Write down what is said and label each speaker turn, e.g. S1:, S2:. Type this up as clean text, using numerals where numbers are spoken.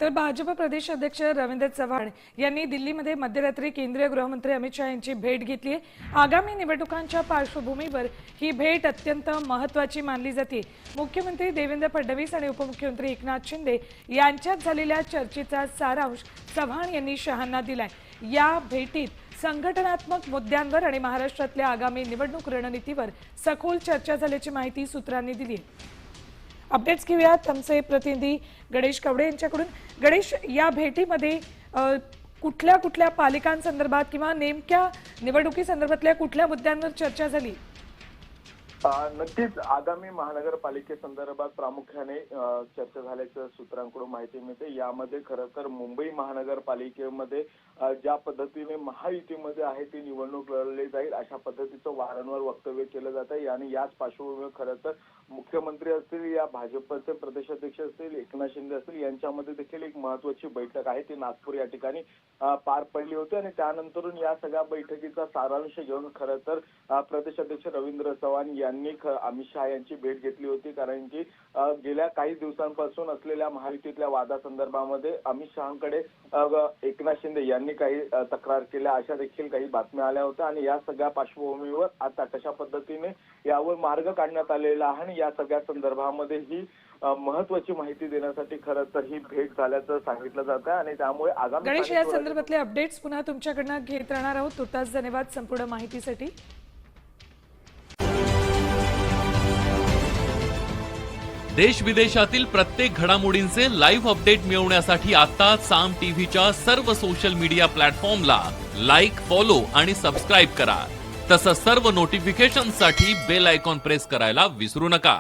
S1: तर भाजप प्रदेश अध्यक्ष रवींद्र चव्हाण यांनी दिल्लीमध्ये मध्यरात्री केंद्रीय गृहमंत्री अमित शहा यांची भेट घेतली आहे। आगामी निवडणुकांच्या पार्श्वभूमीवर ही भेट अत्यंत महत्त्वाची मानली जाते। मुख्यमंत्री देवेंद्र फडणवीस आणि उपमुख्यमंत्री एकनाथ शिंदे यांच्यात झालेल्या चर्चेचा सारांश चव्हाण यांनी शहांना दिलाय। या भेटीत संघटनात्मक मुद्द्यांवर आणि महाराष्ट्रातल्या आगामी निवडणूक रणनीतीवर सखोल चर्चा झाल्याची माहिती सूत्रांनी दिली आहे। अपडेट्स घेऊयात आमचे प्रतिनिधी गणेश कवडे यांच्याकडून। गणेश, या भेटीमध्ये कुठल्या कुठल्या पालिकांसंदर्भात किंवा नेमक्या निवडणुकी संदर्भातल्या कुठल्या मुद्द्यांवर चर्चा झाली?
S2: नक्कीच आगामी महानगरपालिकेसंदर्भात प्रामुख्याने चर्चा झाल्याचं सूत्रांकडून माहिती मिळते। यामध्ये खरं तर मुंबई महानगरपालिकेमध्ये ज्या पद्धतीने महायुतीमध्ये आहे ती निवडणूक लढवली जाईल अशा पद्धतीचं वारंवार वक्तव्य केलं जात आहे आणि याच पार्श्वभूमीवर खरं तर मुख्यमंत्री असतील या भाजपचे प्रदेशाध्यक्ष असतील एकनाथ शिंदे असतील यांच्यामध्ये देखील एक महत्त्वाची बैठक आहे ती नागपूर या ठिकाणी पार पडली होती आणि त्यानंतरून या सगळ्या बैठकीचा सारांश घेऊन खरं तर प्रदेशाध्यक्ष रवींद्र चव्हाण यांनी अमित शहा यांची भेट घेतली होती। कारण की गेल्या काही दिवसांपासून असलेल्या महायुतीतल्या वादासंदर्भामध्ये अमित शहांकडे एकनाथ शिंदे यांनी काही तक्रार केल्या अशा देखील काही बातम्या आल्या होत्या आणि या सगळ्या पार्श्वभूमीवर आता कशा पद्धतीने यावर मार्ग काढण्यात आलेला आहे आणि या सगळ्या संदर्भामध्ये ही महत्त्वाची माहिती देण्यासाठी खरं तर ही भेट झाल्याचं सांगितलं जात आहे आणि त्यामुळे आगामी
S1: गणेश, या संदर्भातले अपडेट्स पुन्हा तुमच्याकडनं घेत राहणार आहोत। तुर्तास धन्यवाद संपूर्ण माहितीसाठी।
S3: देश विदेशातील प्रत्येक घडामोडींचे लाईव्ह अपडेट मिळवण्यासाठी आता साम टीव्हीच्या सर्व सोशल मीडिया प्लॅटफॉर्मला लाईक, फॉलो आणि सबस्क्राईब करा। तसंच सर्व नोटिफिकेशनसाठी बेल आयकॉन प्रेस करायला विसरू नका।